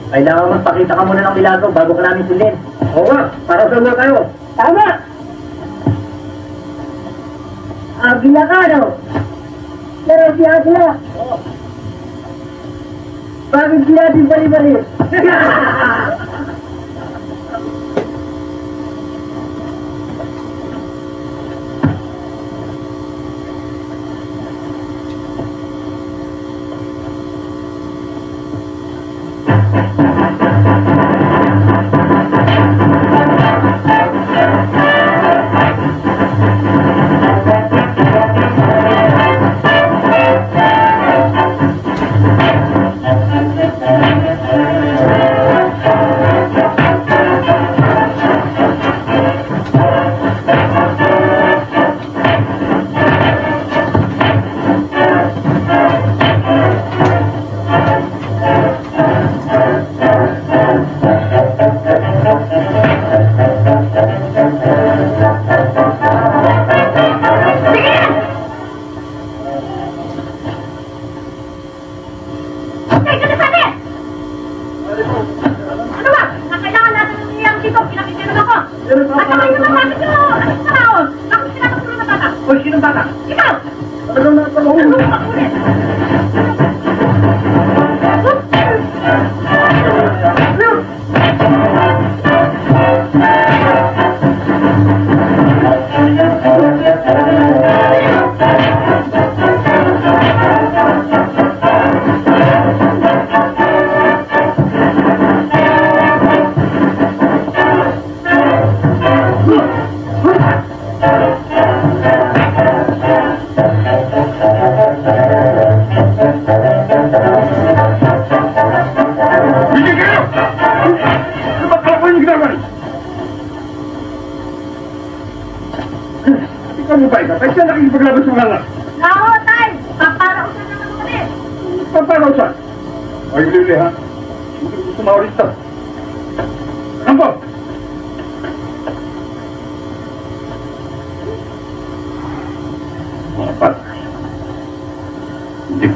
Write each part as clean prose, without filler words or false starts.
Kailangan magpakita ka muna ng milagro bago ka namin sundin. Oo nga, para saan na kayo? Tama! Agila ka, no? Pero siya sila. Oo. Bakit sila di bali-bali?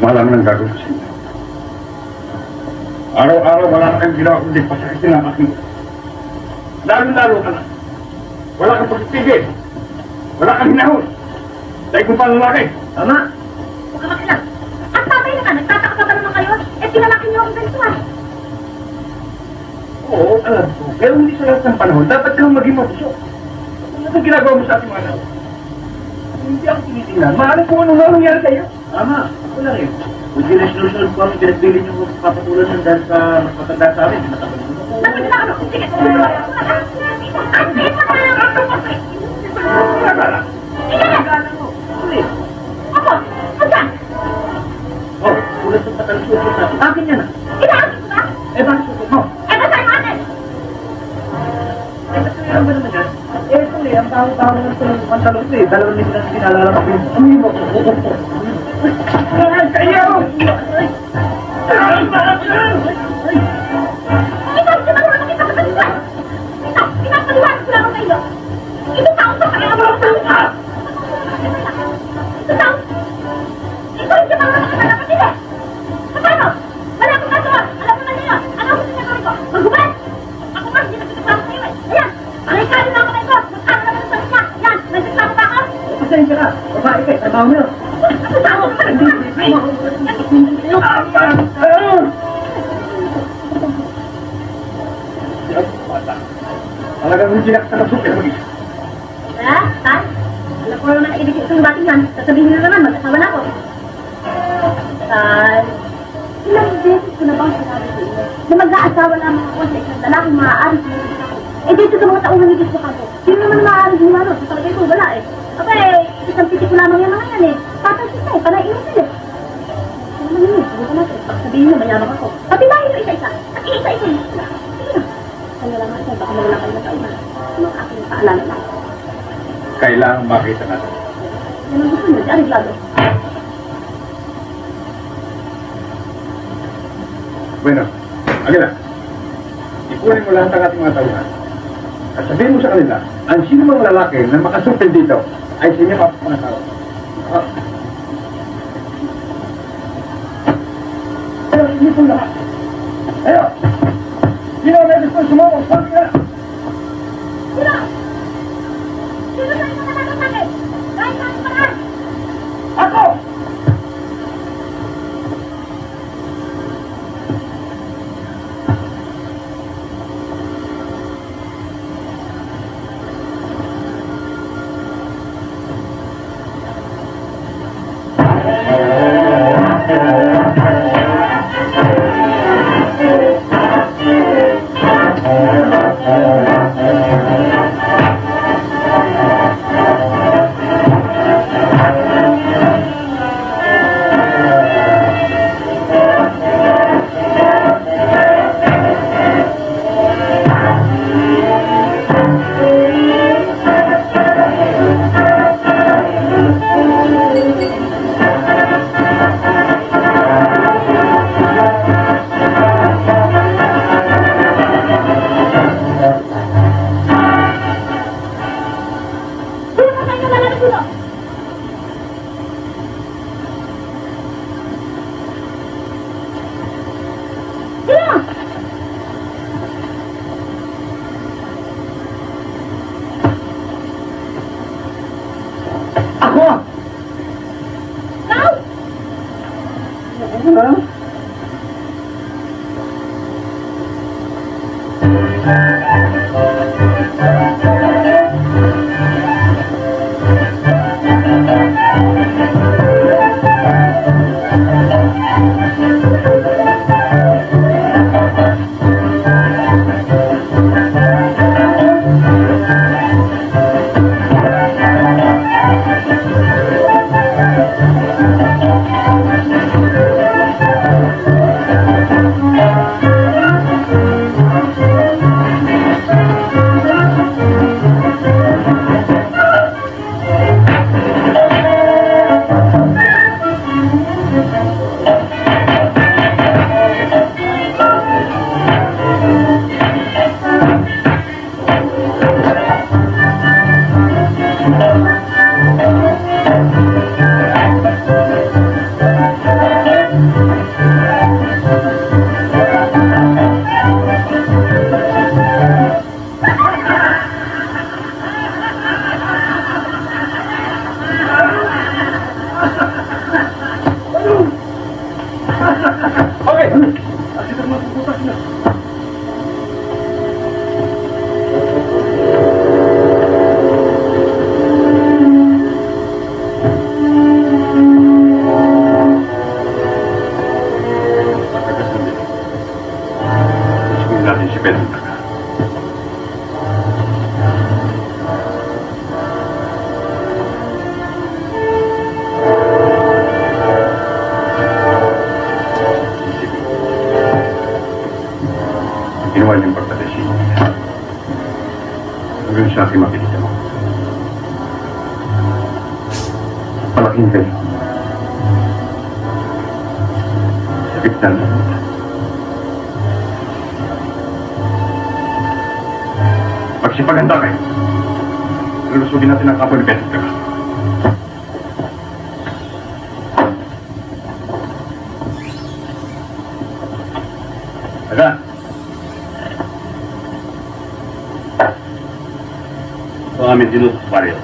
Malaman ng gagawin sa inyo. Araw-araw wala na kayong ginawa kundi pasakitin ang aking. Lalo-lalo ka na. Wala kang pagsitigil. Wala kang hinahon. Dahil kung paano laki. Tama. Huwag ka makilang. At tatay na ka, nagtataka pa naman kayo. Eh, pinalaki niyo ang ganito ah. Oo, alam ko. Pero hindi sa lahat ng panahon, dapat kang maging mabuso. Ano ang ginagawa mo sa ating mga anak? Hindi ako tinitingnan. Maaari kung ano nga nangyari sa'yo. Tama. Ako na rin. Kung sinusunod ko ang pinagbilin yung papatulan ng dahil sa mas matanda sa amin, matapalit mo. Bakit na ano? Sige, Ako, saan? Oh, ulat ng patalusot natin. Akin yan ah. Inaakit ko ba? Eh, bakit susunod mo? Eh, basta yung atin. Eh, ba't kailangan ba naman yan? Eh, ito eh, ang tao-tao ng pantalon ko eh. 2 linggo na pinalala ko yun. Amoy mo. Ay, kayo! Ikaw, di ba naman nakita sa kanila? Ito, pinapaliwanag ko lang sa iyo. Ito taong sa kanya mo sa iyo. Ito taong. Ikaw, di ba naman nakita sa kanila? Paano? Wala akong nagawa. Alam mo na niyo. Ano ang gusto niya gawin ko? Maghubat? Ako nga, hindi nagkakasama sa iyo eh. Ayan, ang ikali na ako na ito. Magkano naman sa kanya? Yan, nagkakasama ba ako? Pasensya ka. Babae ka, trabaho mo yun. Ano tao? Talagang hindi nakakasok na mag-isa. Ha? Tan? Alam ko naman ibig itong bating yan. Sasabihin nyo naman, mag-asawa na ako. Tan, ilang beses ko na bang sinabi sa inyo na mag-aasawa lamang ako sa isang lalaking maaari sa mga isa ko. Eh dito sa mga taong namigis ko kanto, sino naman maaari sa mga sa palagay ko, wala eh. Aba eh, isang pitik ko lamang yan mga yan eh. Patay sila eh, panay iyon sila. Ano naman yun, hindi ko natin. Sabihin nyo, mayamang ako. Patibahin nyo isa-isa. At isa-isa yun. Sige na. Kaya lang ito, baka mawala kayo na taon na. Ano ang aking paalala lang? Kailangan makita natin. Yan ang gusto nyo, ariglado. Bueno, Agila, ipunin mo lahat ang ating mga taluhan. At sabihin mo sa kanila, ang sino mang lalaki na makasupil dito ay sa inyo papangasawa. Pero hindi po lahat. Ayo! gusto mo, sabi ka! Sino? Sino sa inyo natatakit? Kahit saan paraan? Ako! Ako! Ikaw? Ano? Ginawa niyang pagpatasi. Hanggang siya aking makikita mo. Palaking kayo. Sakit na lang. Magsipaganda kayo. Lulusugin natin ang kapo ni Petra. Aga! Ito ang aming dinutos, Mario.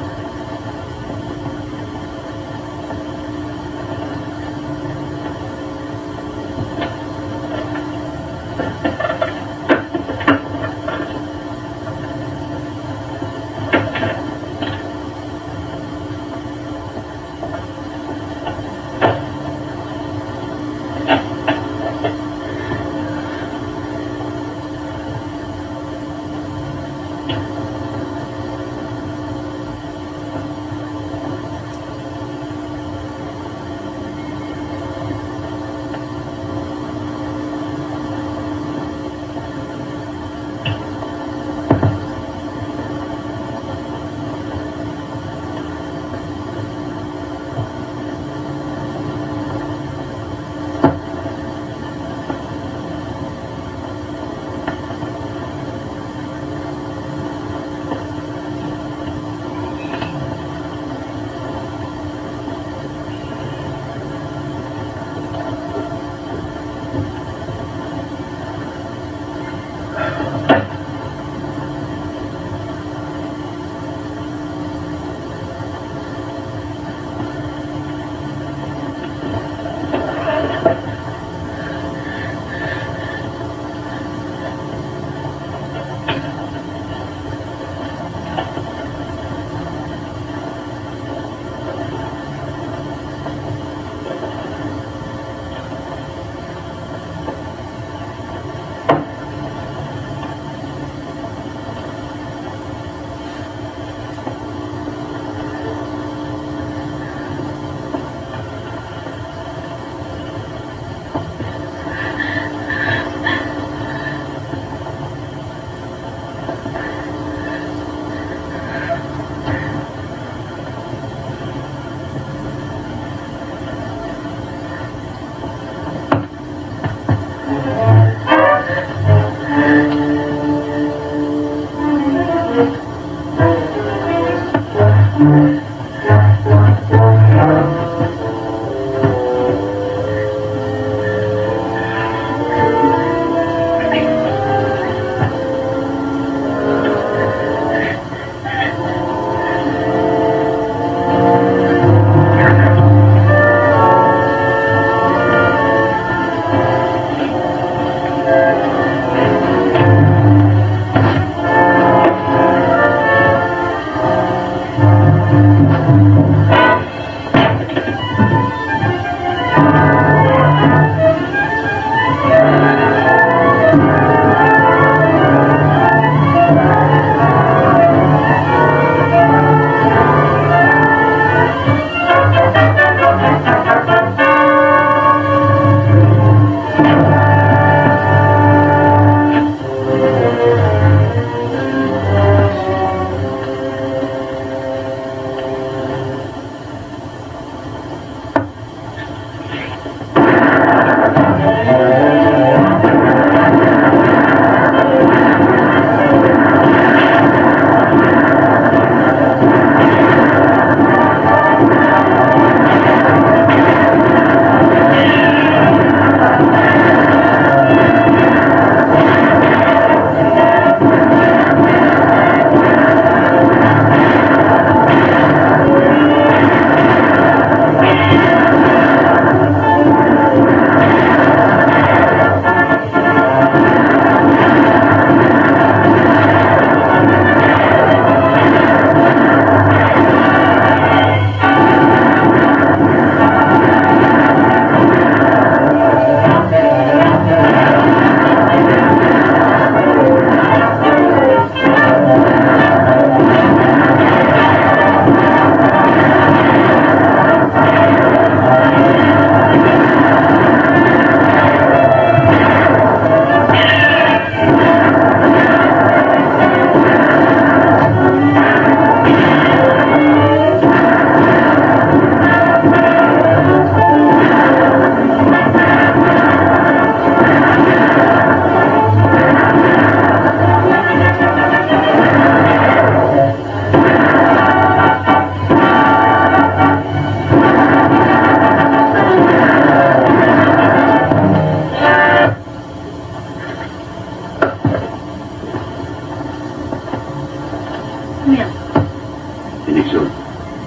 Injeksyon.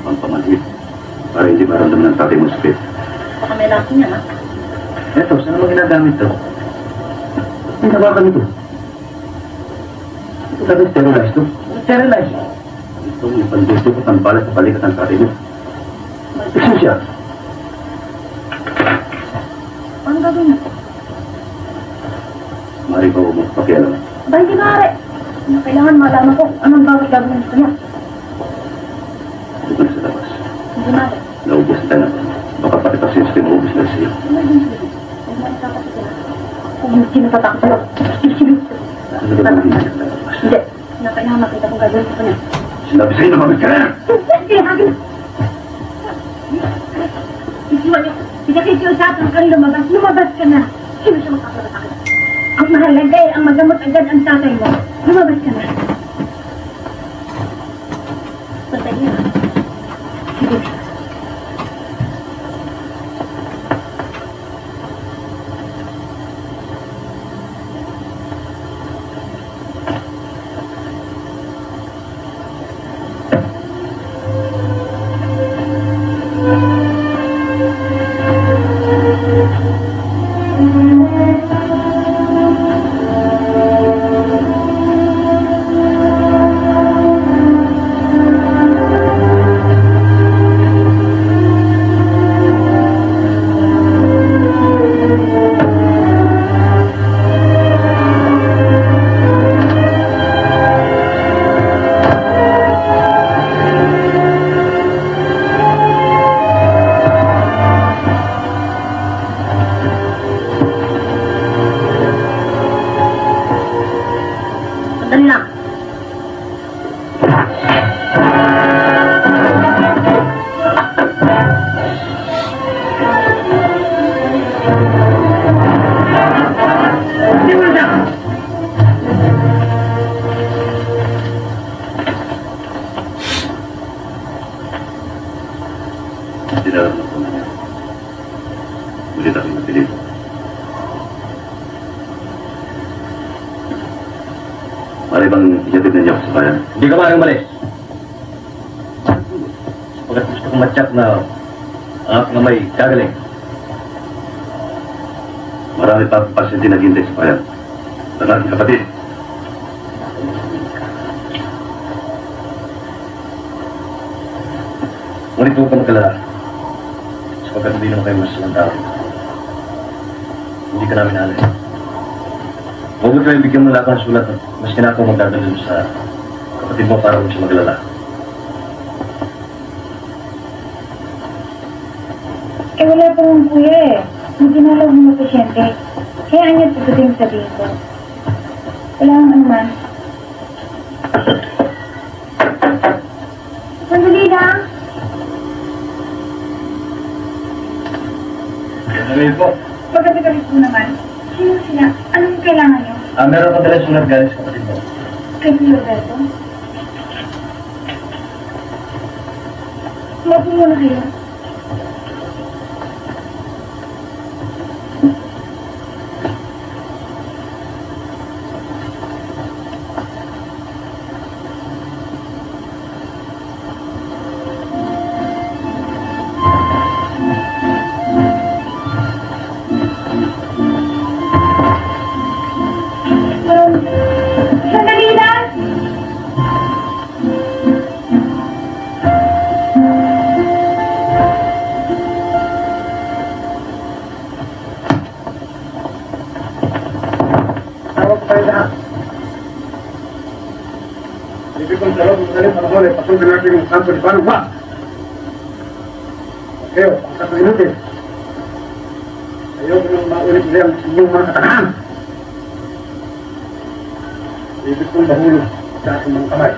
Pampamanhid. Para hindi maramdaman ng tatay mo sakit. Baka may laki niya, ha? Eto, saan naman ginagamit to? Pinabakan ito. Ito talaga sterilize to. Sterilize. Ito yung pandito ko tambalat sa balikat ng tatay mo. Ito siya. Ano gagawin mo? Mari ba mo pakialam? Ba, hindi maaari. Kailangan malaman ko anong bawat gagawin ko niya. Ito na sa labas. Hindi maaari. Naubos na tayo natin. Baka pati pa system maubos na siya. Huwag mo nagkakasip na. Kung hindi natatakot sa'yo, silip. Ano ba ang hindi na labas? Hindi. Kailangan makita kong gagawin ko niya. Sinabi sa'yo na mamit ka na! Sige, hagin. Isiwan niyo. Pinakikiusapan kang lumabas. Lumabas ka na. Sino siya makakatakot? Ang mahalaga eh, ang magamot agad ang tatay mo. Lumabas ka na. Patay niya. Sige. Sandali lang. Hindi mo na siya. Dinaramdaman ko na niya. Ulit akong matilit. Mari bang ihatid na niya ako sa bayan? Hindi ka maaaring umalis. Pagkat gusto kong matyak na ang aking amay gagaling. Marami pa ang pasyente naghintay sa bayan. Ang aking kapatid. Ngunit huwag ka magkalala. Sapagkat hindi naman kayo masalang tao. Hindi ka namin alis. Huwag mo kayo bigyan mo lahat ng sulat at mas kinakaw magdadalun sa kapatid mo para huwag siya magalala. Eh, wala pa rin kuya eh. May ginalaw mo na pasyente. Kaya niya sasabihin sabihin ko. Wala kang ano man. Sandali lang. Ngayon po, Pagkatagalit mo naman. Sino sila? Anong kailangan niyo? meron ka dala sulat galing sa kapatid mo. Kay Kuya Roberto? Mapo muna kayo. Sandali lang! Tawag tayo lahat. Ibig kong sa loob ng madaling panahon ay pasundan natin yung santo ni Paano ba? Kayo, pagkat na inutin. Ayaw ko nang maulit ulit ang inyong mga katanahan. Ibig kong bahulog sa aking mga kamay.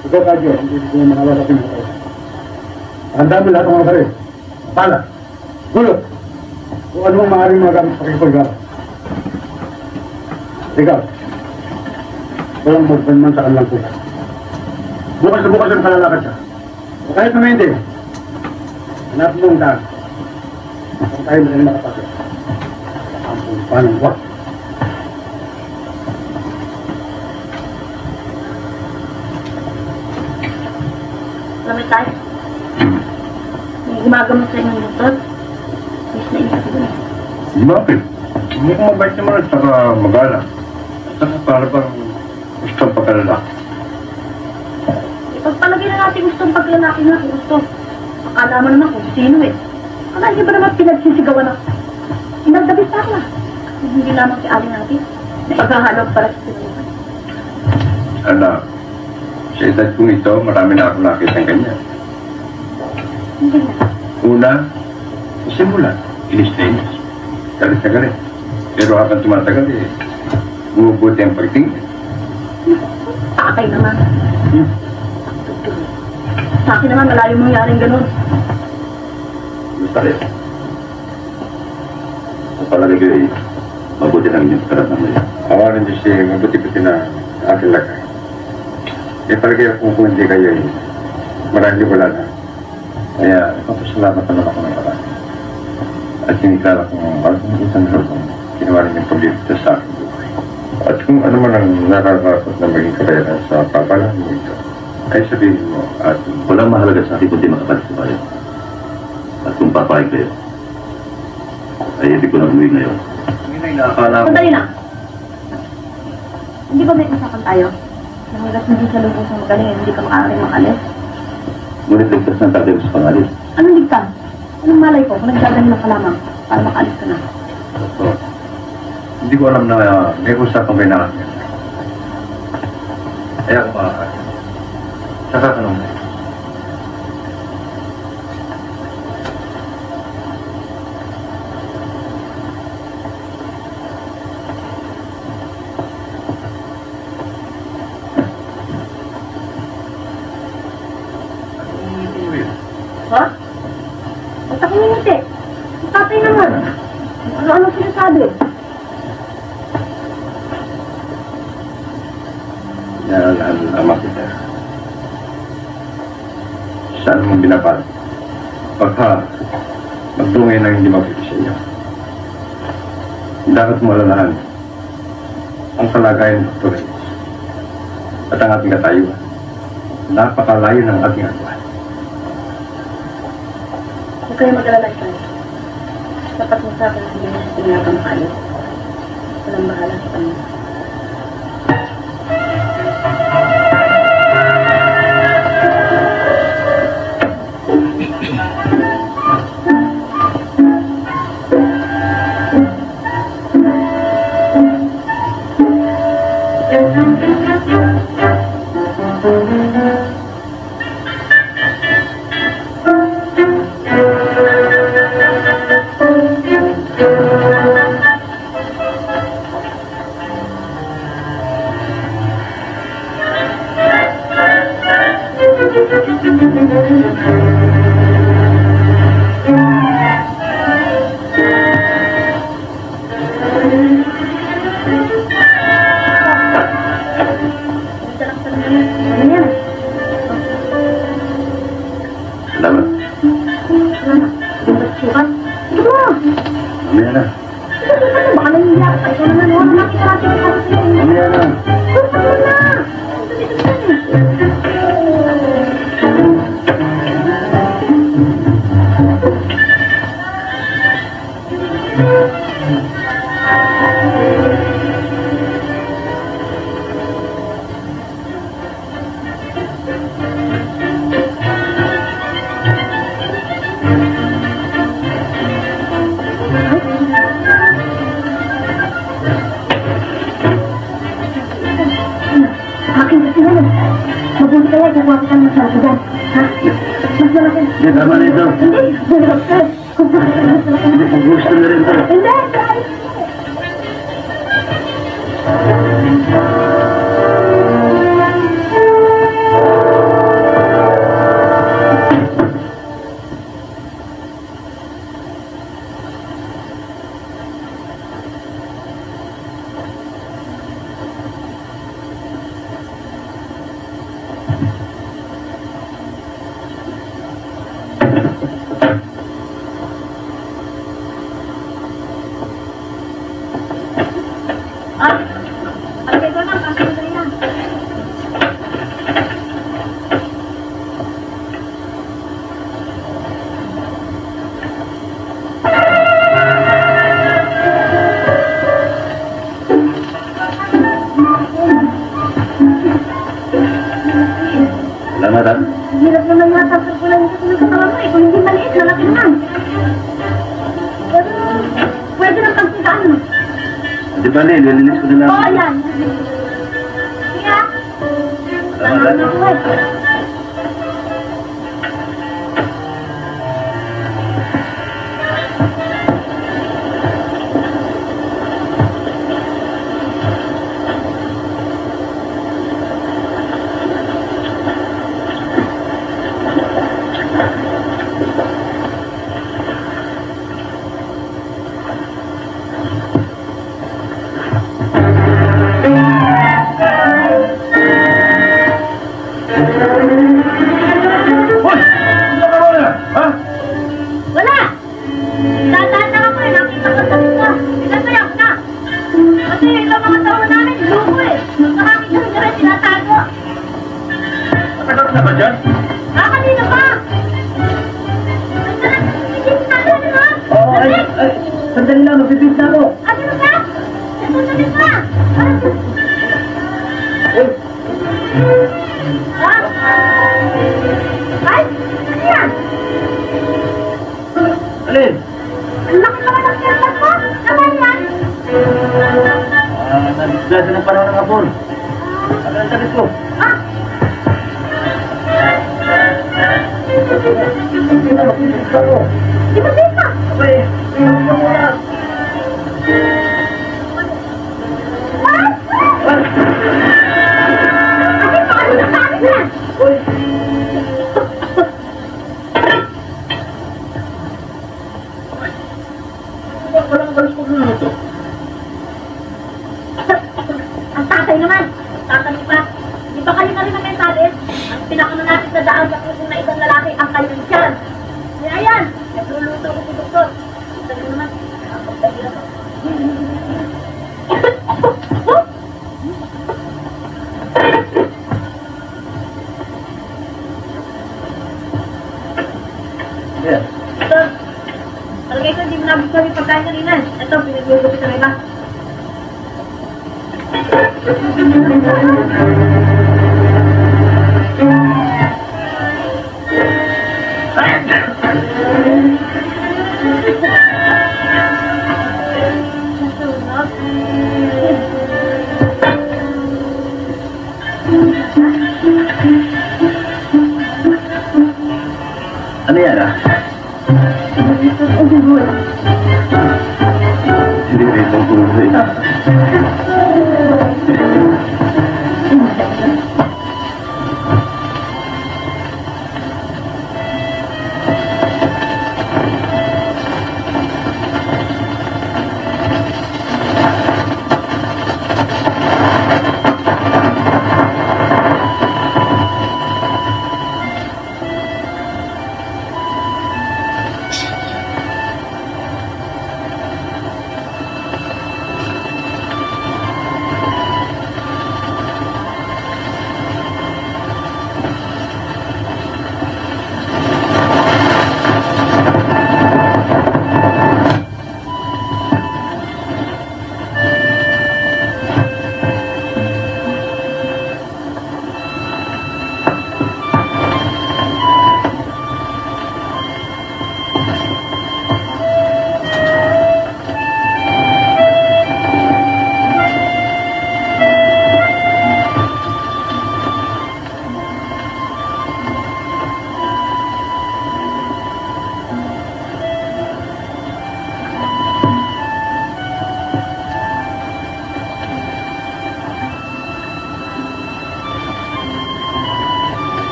Ikaw, Kadyo, hindi ko makawa sa aking mga kamay. Handa mo lahat ng mga baril. Pala, gulot, kung ano ang maaaring mga gamit sa kikipagara. Ikaw, walang magbanman sa kanilang puso. Bukas na bukas ang kalalakad siya. O kahit naman hindi, hanap mo ang daan. Kung tayo madali makapasok. Ang panang wak. Tay, may gumagamot sa inyo ng doktor. Miss na inis ako dun. Bakit? Mukhang mabait naman at saka magalang. At saka para bang gustong pagkalalaki. Ipagpalagay na natin gustong paglalaki na kung gusto. Akala mo naman kung sino eh. Akala niyo ba naman pinagsisigawan ako? Inagdabis pa ako ah. Hindi lamang si Aling natin. Na ipaghahalog para sa sinunukan. Anak, sa edad kong ito, marami na ako nakita ng ganyan. Hindi na. Una, simula, inis na inis. Galit na galit. Pero habang tumatagal eh, bumubuti ang pagtingin. Takay naman. Sa akin naman, malayo mangyaring ganun. Basta rin. Sa palagay ko eh, mabuti lang yung karat ng ngayon. Awarin niyo siya, mabuti-buti na aking lagay. Eh, palagay ako kung hindi kayo eh, marami wala na. Kaya, ipapasalamat naman ako ng parang. At sinikala kung malaking isang loob kung ginawa rin yung paglito sa aking buhay. At kung ano man ang nararapat na maging kabayaran sa papalaan mo ito, ay sabihin mo at Walang mahalaga sa akin kundi makapalit sa bayan. At kung papayag kayo, ay hindi ko na umuwi ngayon. yun ay nakakala mo. Sandali na. Hindi ba may usapan tayo? Na hanggat hindi sa lubos ng magaling, hindi ka maaaring makalis? Ngunit ligtas ng tatay mo sa pangalit. Anong ligtas? Anong malay ko kung nagdadali ka lamang para makaalis ka na? So, hindi ko alam na may usapan kayo na akin. Kaya ako makakain. Saka tanong na. Ha? Ba't ako ngingiti? Ang tatay naman. Ano sinasabi? Yan ang ama kita. Saan mong binabal? Pagka magdungay na hindi mapiti sa iyo. Dapat mo alalahan ang kalagayan ng Dr. Reyes at ang ating katayuan. Napakalayo ng ating atuan. Huwag kayo mag-alala siya. Dapat mo sa akin hindi mo siya tinatang kayo. Walang bahala sa kanya. Salamat. Sukat? Ito mo! Mamaya na. Baka nangyayari pa. Ikaw naman, huwag natin karate ang kapos niya. Mamaya na. Gusto mo na! Akin kasi naman. Mabuti kaya gagawa ko ng masarap dyan. Ha? Mas malaki. Hindi, tama na ito. Hindi, doktor. Kung bakit mas malaki. Hindi, kung gusto na rin ito. Hindi, Alagay ko na, kasi ko na yan. harap? Hirap naman yata sa kulang kasi ng katawan mo eh. Kung hindi maliit, malaki naman. Pero, pwede na pagsigaan mo. Di ba, nilinis ko na lang. Oo, yan. Kaya, tama na po eh. Wala! Dadaan lang ako eh. Nakita ko sa mga. Pinatayak na. Kasi itong mga tao namin, luko eh. Nakakita ko na rin tinatago. Matagal na ba dyan? Kanina pa! Hindi natin, di ba? Oo, ay, sandali lang, magbibis na ako. Ano ba? Sandali pa! Ha? Ay, ano yan? Alin? Ang laki naman ng kertas mo! Naman yan! Nagdasa ng panahon ng hapon. Ano ang sabi ko? Ah! Hindi na, magbibis na ako. Di ba dito? Abay, hindi na muna. Ay! Ay, Ay, paano na sa akin yan? uy. Walang balas ko luluto. Ang tatay naman. Tatanong pa. Di ba kayo na rin ang mensalis? Ang pinakamalapit na daan sa puso na isang lalaki ang kanyang tiyan. Kaya yan. Nagluluto ko si Doktor. Sabi naman. Ang pagdahirap ako. Yeah. Doktor. Talagay ko hindi mo nabuksan yung pagkain kanina. Ito, pinagluto ko sa may iba. Ano yan, ah? Hindi rin itong tuloy.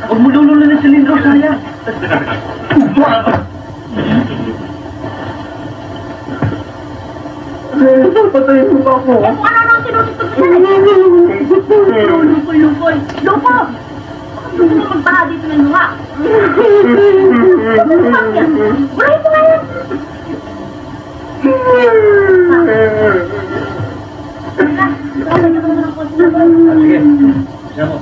Huwag mo lululo ng silindro, sayang. Patayin mo ba ako? Eh, kung ano nang tinutugtog ko dyan eh. Lupoy. Lupo! Gusto mo magbaha dito ng luha. Lupak yan. Burahin mo nga yan. Kakagyan ka naman ng konti na ba? Sige, siya mo.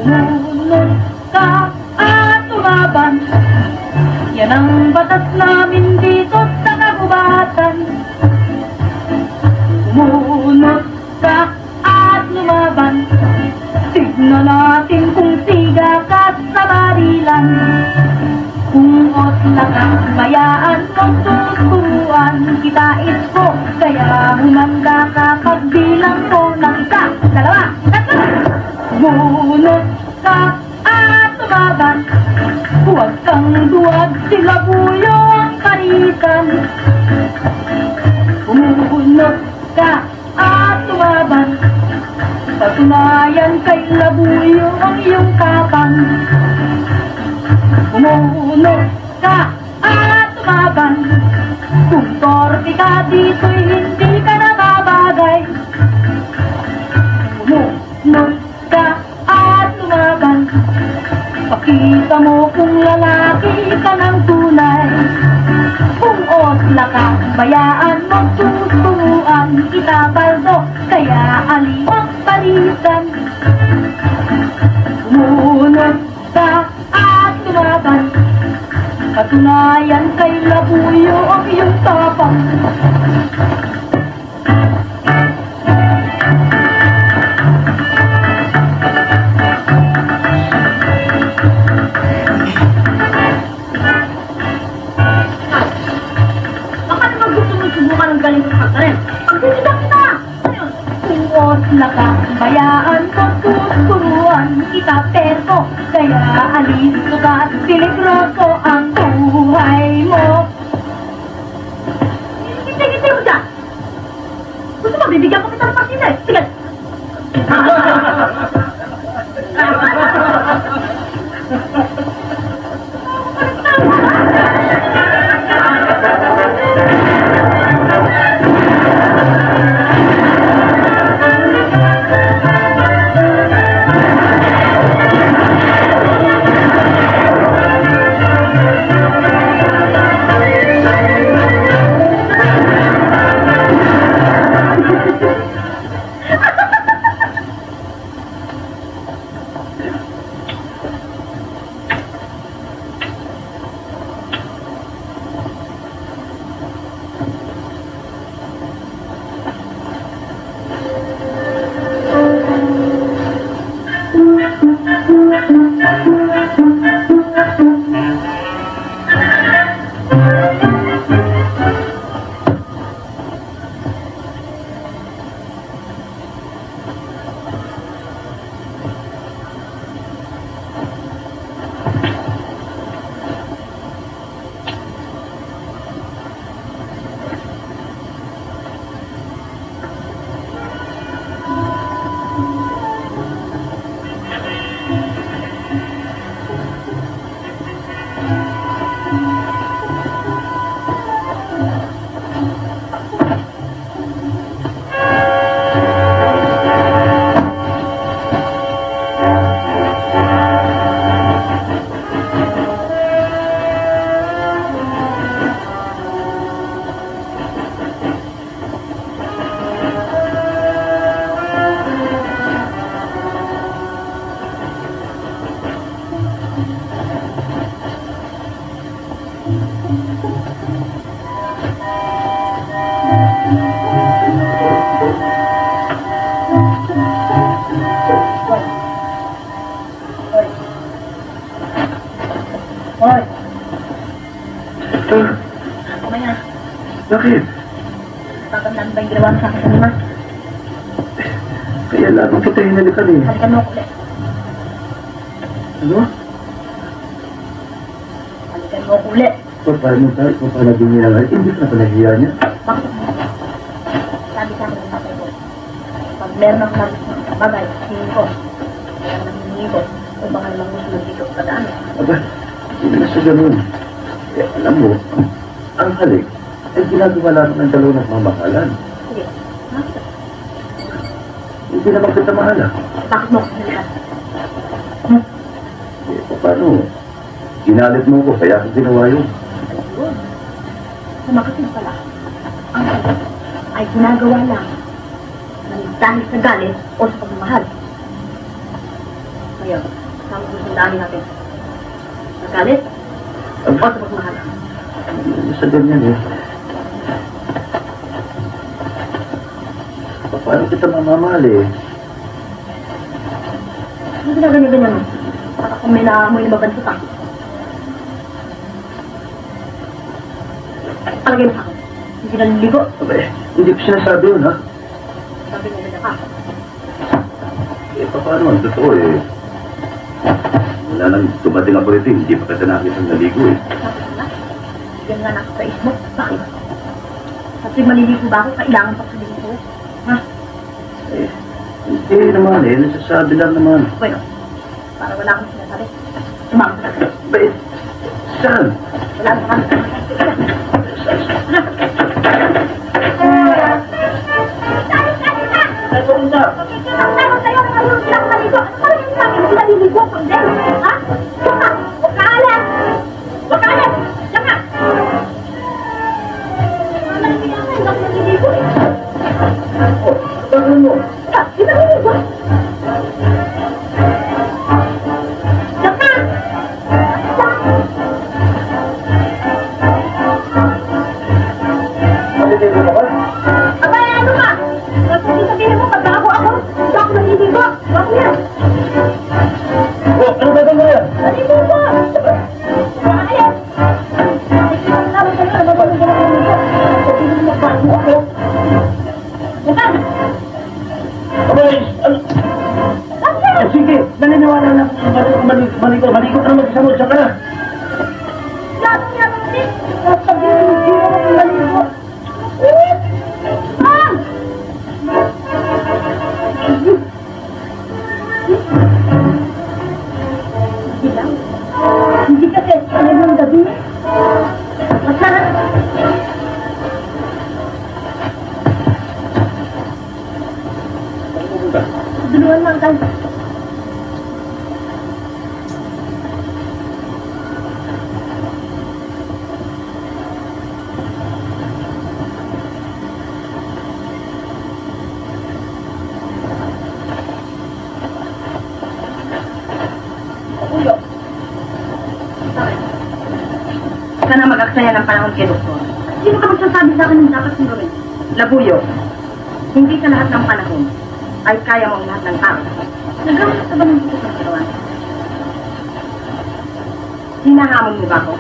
Hulog ka at tumaban. Yan ang bato batas namin dito sa kagubatan. Sumunod ka at lumaban. Tignan natin kung siga ka sa barilan. Kung otla kang bayaan mong tuturuan kita isko. Kaya humanda ka pagbilang ko ng isa, dalawa, tatlo. Sumunod ka at lumaban. Huwag kang duwag, sila buyo ang karitan. Sumunod ka at lumaban. Patunayan kay labuyo ang iyong kapang. Sumunod ka at lumaban. Kung torpe ka dito'y hindi ka nababagay. Sumunod ka at lumaban. Pakita mo kung lalaki ka ng tunay. Kung otla ka, bayaan mo tuturuan kita baldo. Kaya aliwang palitan. Sumunod ka at lumaban. Patunayan kay labuyo ang iyong tapang. Baka naman gusto mo subukan ng galing sa pagkarin. Pagsisigam kita! Ayun. Kung otla ka, bayaan mo tuturuan kita pero. Kaya alisto ka at peligroso ang buhay mo. Hindi mo dyan! Gusto mo, bibigyan ko kita ng partida eh. Sige! Hoy! Kumaya, Bakit? tatandaan ba yung ginawa mo sa akin kanina? Kaya lamang kita hinalikan eh. Halikan mo ako ulit. Ano? Halikan mo ako ulit. Paano tayo? Paano din niya lang? Hindi ka na panahiya niya. Bakit? Sabi sa akin ng tatay ko, pag meron ako ng bagay, hingin ko. Kaya naman hingin ko, kung baka naman gusto dito sa daan. Aba, hindi na siya ganun. Eh, alam mo, ang halik ay ginagawa natin ng dalawa ng mamahalan. Sige, bakit? Hindi naman kita mahala. Bakit mo ako halikan? Eh, paano? Ginalit mo ko, kaya ako ginawa yun. Ayun. Sumakasig pala. Ang halik ay ginagawa lang ng dahil sa galit o sa pagmamahal. Ngayon, saan mo gusto daanin natin? Sa galit o sa pagmamahal? Hindi sa ganyan eh. Paano kita mamamahal eh? Ano ginaganyan-ganyan mo? Baka kung may naamoy na babansa ka. Palagay mo sa akin. Hindi naliligo. Abay, hindi ko sinasabi yun ha. Sabi mo ganyan ka. Eh, paano? Ang totoo eh. Wala nang tumating ako rito, hindi pa kita nakita naligo eh. Sabi ko na. Yan nga nasa Facebook. Bakit? Kasi maliligo ba ako? Kailangan pa sabihin ko. Ha? Eh, hindi naman eh. Nasasabi lang naman. Bueno, para wala akong sinasabi. Tumama ka na. Bait! Saan? Wala na kami. Saan po rin na? Ano sa'yo? Ano sila kung maligo? Ano pa rin yung sabi? Hindi naliligo ko. Hindi. Ha? Diyan ka. Huwag ka alam. Huwag ka alam. Diyan ka. Naliligo ako. Hindi ako naliligo eh. Oh, bakit mo? Di ba naliligo? Diyan ka. Maliligo ka ba? Abay, ano ka? Sabihin mo, pagbago ako. Hindi ako naliligo. Bakit yan? Oh, ano ba mo yan? Naliligo ko. Ayun. Naman sa'yo, nababalo ka na naliligo. Sabihin mo, magbago ako. Diyan ka. Abay, ano? Bakit? Oh, sige, naniniwala na maligo ka naman sa mo, saka na. Lahat niya naman sabihin mo, hindi ako naliligo. Ah! Hindi lang. Hindi kasi alam ng gabi. Masarap. Duluan lang tayo. Ulo. Ika na mag-aksaya ng panahon kay Doktor. Sino ka magsasabi sa akin ng dapat kong gawin? Labuyo, hindi sa lahat ng panahon ay kaya mo ang lahat ng tao. Nagawin ka ba ng bukas ng katawan? Hinahamon mo ba ako?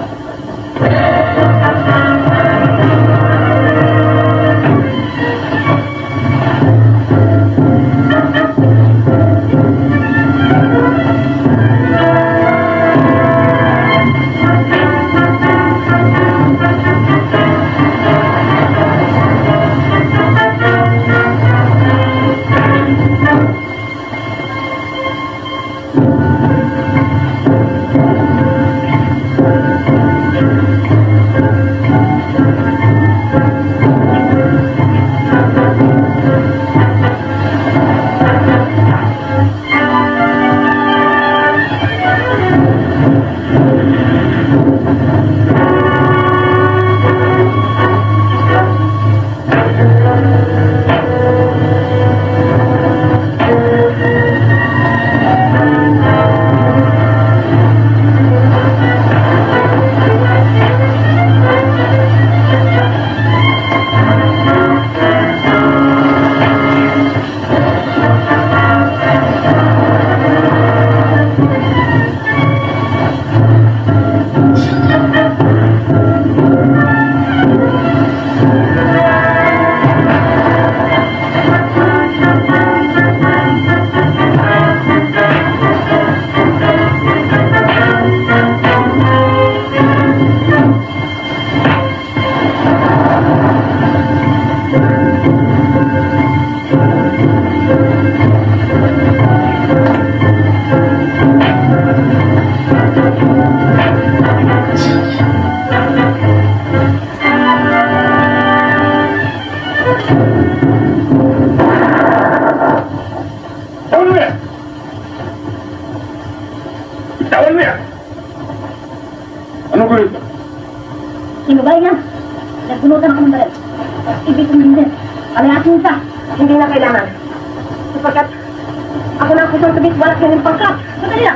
Sino ba yan? Nagbunutan ako ng balat. Ibig kong din. Palayasin isa. Hindi na kailangan. Sapagkat ako na ang kusang sabit, walang kanyang pangkat. Madali na.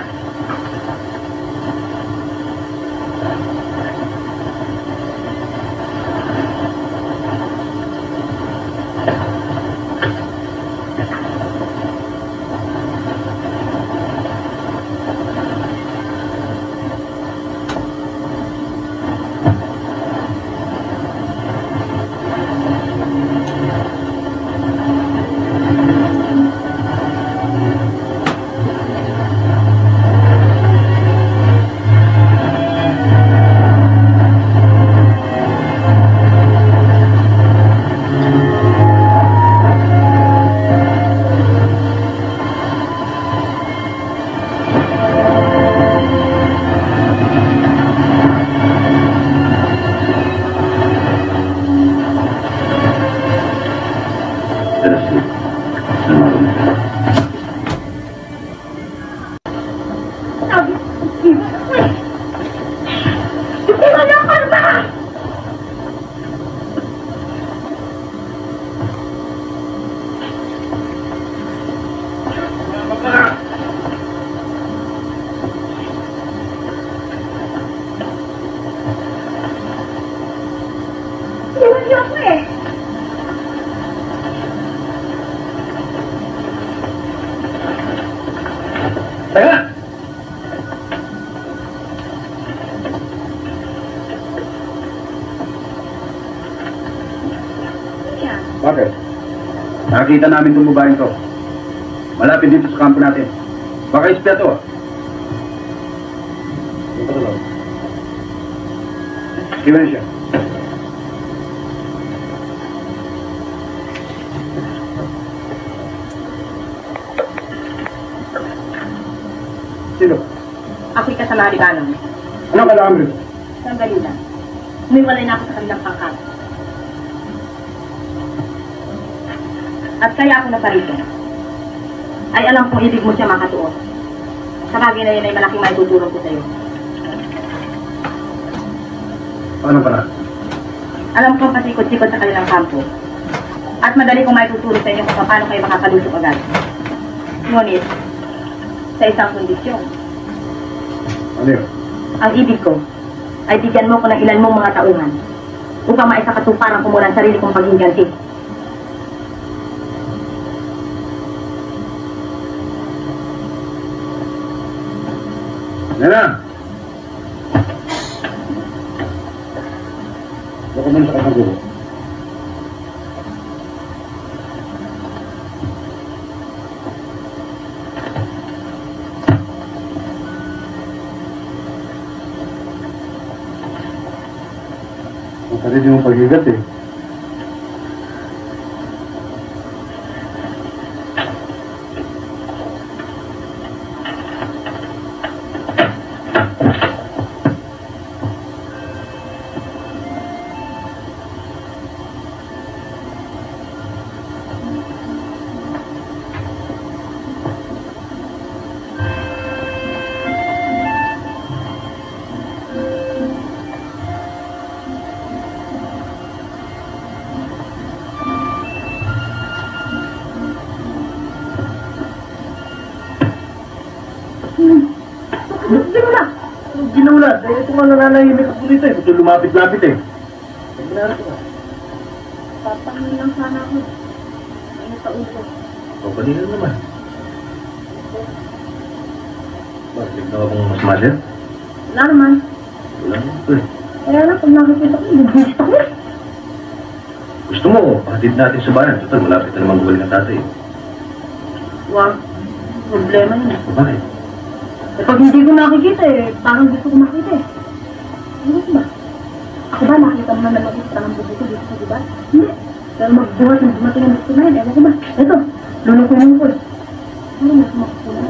sabi ko, iwan ako eh. Iwan na ako ba? Iwan niyo ako eh. Teka! Yan. Bakit? Nakakita namin itong babaeng to. Malapit dito sa kampo natin. Baka ispya to. Dito ka lang. Sino na siya? Sino? Ako'y kasama ni Manong. Anong kailangan mo rito? Sandali lang. Umiwalay na ako sa kanilang pangkat. At kaya ako naparito. Ay alam kong ibig mo siya makatuon. Sa bagay na yun ay malaking maitutulong ko sa'yo. Paano pala? Alam kong pasikot-sikot sa kanilang kampo. At madali kong maitutulong sa inyo kung paano kayo makakalusok agad. Ngunit, sa isang kondisyon. Ano yun? Ang ibig ko ay bigyan mo ko ng ilan mong mga tauhan upang maisakatuparan ko muna ang sarili kong paghiganti. Nena! Baka man sa kasang gulo. Ang sarili mong pag-igat eh. Ginula! Ginula, eh ito nga nananahimik ako dito eh. Gusto lumapit-lapit eh. Ginara ko nga. Papangin lang sana ako. Ano sa ulo? O, kanina naman. Bakit na akong mas mother? Wala naman. Wala naman ito eh. Kaya lang, pag nakikita ko, gusto ko eh. Gusto mo, pahatid natin sa bayan. Total, malapit na naman gumaling ng tatay. Wag. Problema yun eh. O, bakit? Eh, pag hindi ko nakikita eh, parang gusto ko makita eh. Ano ba? Ako ba nakita mo na mag-isa ng buto ko dito sa diba? Hindi. Pero magbuhat ng dumating ang gusto na yun. Ewan ko ba? Ito, lulong ko eh. Ano mas makukulang?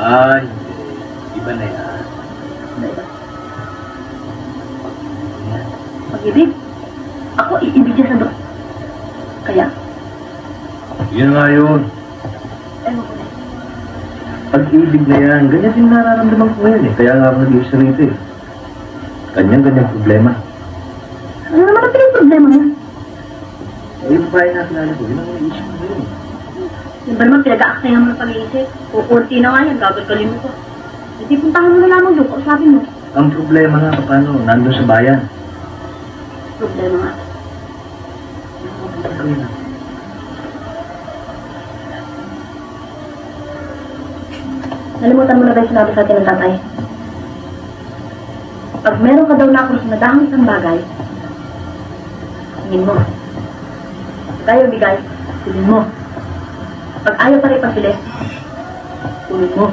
Ay, hindi. Iba na yan. Ano iba? Pag-ibig? Ako iibig niya sa doon. Kaya, Yun nga yun. ewan ko na. Pag-ibig na yan. Ganyan din nararamdaman ko ngayon eh. Kaya nga ako nag-iisa rito eh. Kanyang problema. Ano naman ang pinag-problema niya? Eh, yung babae na kilala ko, yun ang naisip ko ngayon. Yung ba naman pinag-aaksayan mo ng pag-iisip? Kukunti na nga yan, gagagkalin mo ko. Hindi puntahan mo na lamang doon, kausapin mo. Ang problema nga, paano? Nandun sa bayan. Problema nga. Gawin na. Nalimutan mo na ba yung sinabi sa atin ng tatay? Pag meron ka daw na krus na dahang isang bagay, tingin mo. Pag ayaw bigay, tulin mo. Pag ayaw pa rin pagpili, tulin mo.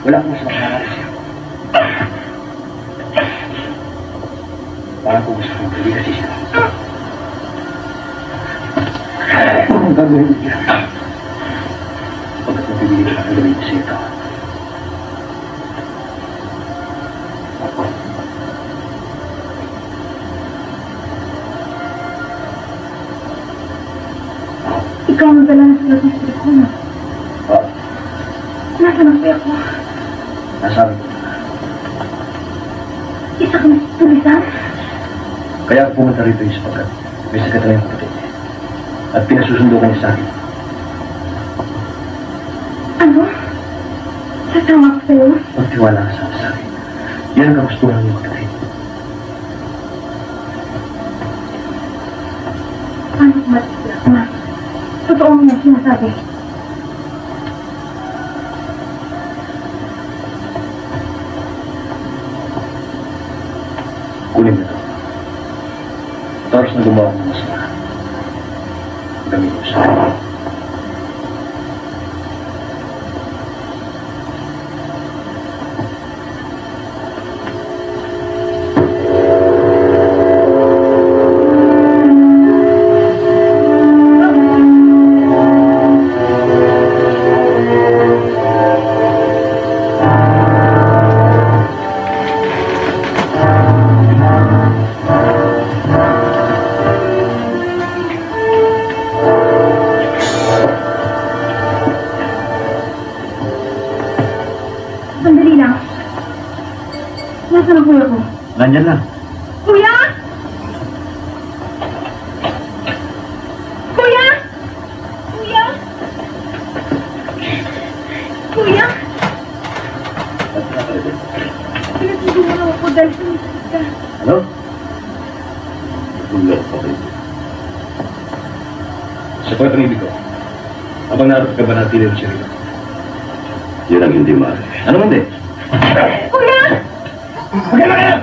Wala akong mas makakari sa'yo. Parang kung gusto kong hindi kasi siya. Ang gagawin ko yan. Pagkat mapibili ka ang gawin ko sa'yo ito. Ikaw ang dala na sulat ng sila ko, no? Oo. Nasaan ang kuya ko? Nasabi ko. Isa kang tulisan? Kaya ako pumunta rito yung sapagkat may sakit na yung kapatid niya. At pinasusundo ka niya sa akin. Ano? Sasama ko sa'yo? Magtiwala ka sa akin. Yan ang kagustuhan ng kapatid. Paano ko matitira? Ma, totoo mo yung sinasabi. Kunin mo ito. Tapos na gumawa ng masama. Gamitin mo sa akin. Sandali lang. Nasaan ang kuya ko? Nandyan lang. Kuya! Kuya! Kuya! Kuya! At nakalitin. Pinatulungan mo ako dahil sumisip ka. Ano? Tulog ako rin. Sa kwento ng ibig ko. Habang naroon ka ba natili rin siya rito? Yan ang hindi maaari. Ano hindi? Kuya! Okay na kaya!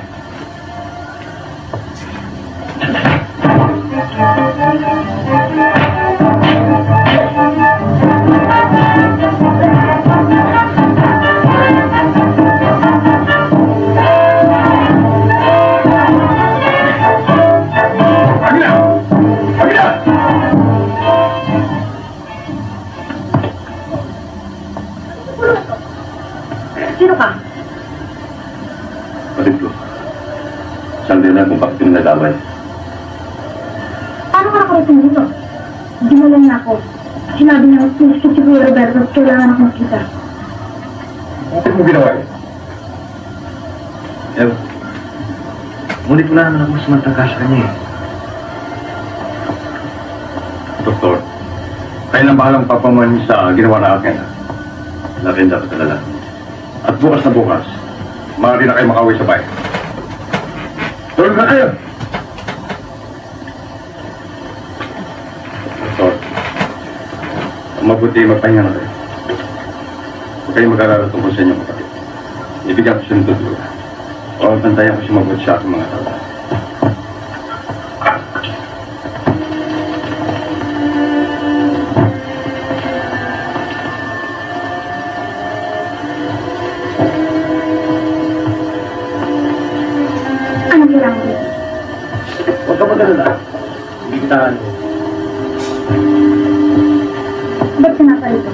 Agila! Agila! Sino ka? Kapatid ko. Sandali na kung bakit yung nadamay. Paano ka nakarating dito? Ginulan na ako. Sinabi niya, sinisip si Kuya Roberto, kailangan ako makita. Bakit mo ginawa yun? Ewan. Ngunit wala naman ako sumantangka sa kanya eh. Doktor, Kayo na bahalang papamuhin sa ginawa na akin. laki ang dapat alala. At bukas na bukas, maaari na kayo makauwi sa bahay. Tulog na kayo! Doktor, Mabuti magpahinga na kayo. Huwag kayong mag-alala tungkol sa inyong kapatid. Ibigyan ko siya ng tutulungan. O bantayan ko siya mabuti sa aking mga tao. Anong kailangan dito? Huwag ka mag-alala. Hindi kita Ba't sinapalito?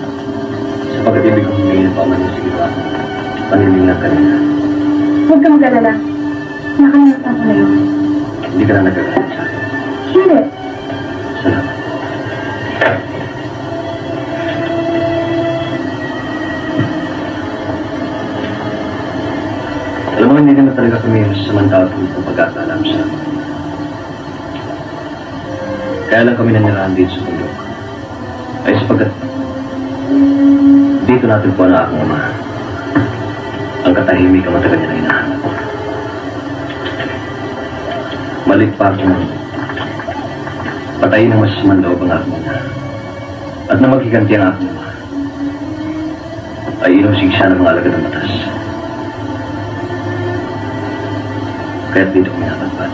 sa pagkatibig kong humingi ng paumanin sa ginawa. Paniling ng kanina. Huwag ka mag-alala. Nakalimutan ko na yun. Hindi ka na nagagalit sa akin. Hindi. Salamat. Alam mo, hindi naman talaga kami sa samantala ng pagkakaalam sa amin. Kaya lang kami nanirahan dito sa bundok. Ay sapagkat dito natin po na aking ama. Ang katahimik ang matagal niya na hinahanap. Malik pa ako ng patayin ng masasamang loob ang aking ama. At na maghiganti ang aking ama ay inusig siya ng mga alagad ng batas. Kaya't dito kami napagpad.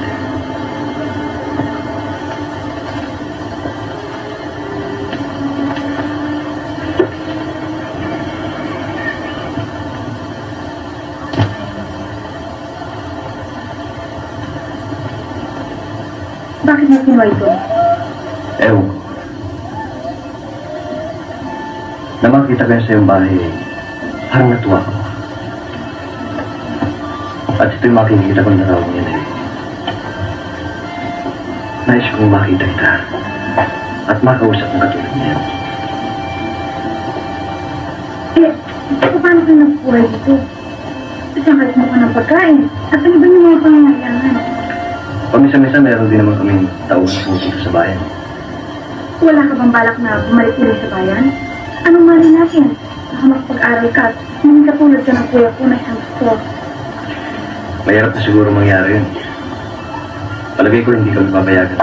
Bakit mo kinuha ito? Ewan ko. Na makita ko yan sa iyong bahay, parang natuwa ko. At ito'y makikita ko na raw niya na nais kong makita kita at makausap ng katulad niya. Paano ka nagpuhay dito? Isang kalit mo ka ng pagkain. At ano ba yung mga pangangailangan? Pamisa-misa meron din naman kaming tauhan po dito sa bayan. Wala ka bang balak na bumalik ulit sa bayan? Anong mali natin? Baka makapag-aral ka at hindi katulad ka ng kuya ko na isang gusto. Mahirap na siguro mangyari yun. Palagay ko hindi kami papayagan.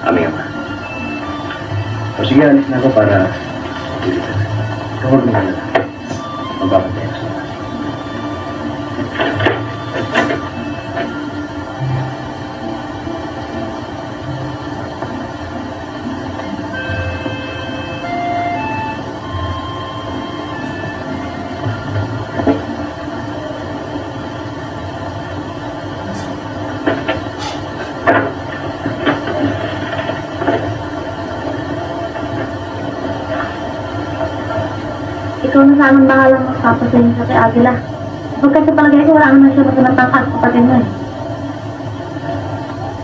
Aming ama. O sige, alis na ako para ulitan. Ikaw huwag mo na lang. Magpapatay ako sa mga. Ikaw na sanang bahalang magpapasayin sa kay Agila. Pagkat sa palagay ko, wala naman siya matunatangkat sa kapatid mo eh.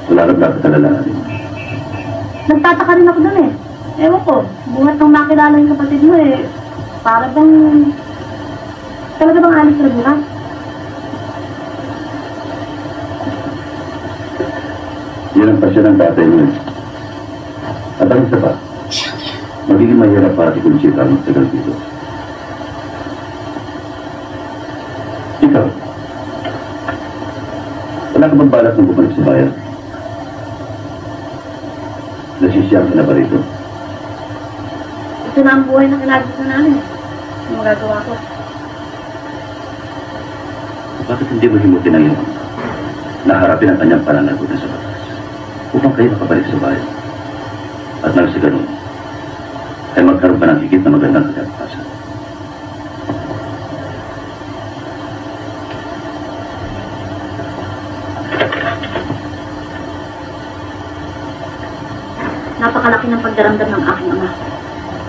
Wala nang dapat alalahanin. Nagtataka rin ako dun eh. Ewan ko, buhat nang makilala yung kapatid mo eh. Para bang... Talaga bang alis na bukas? Yan ang pasya ng tatay mo eh. At ang isa pa, magiging mahirap para si Conchita ang magtagal dito. Ikaw, wala ka bang balak ng bumalik sa bayan? Nasisiyang ka na ba rito? Ito na ang buhay na kinagis na namin. Ano magagawa ko? Bakit hindi mo himutin ang iyong ama na harapin ang kanyang pananagutan sa batas upang kayo makabalik sa bayan? At nang sa ganun, ay magkaroon pa ng higit na magandang kagagapasan. Napakalaki ng pagdaramdam ng aking ama.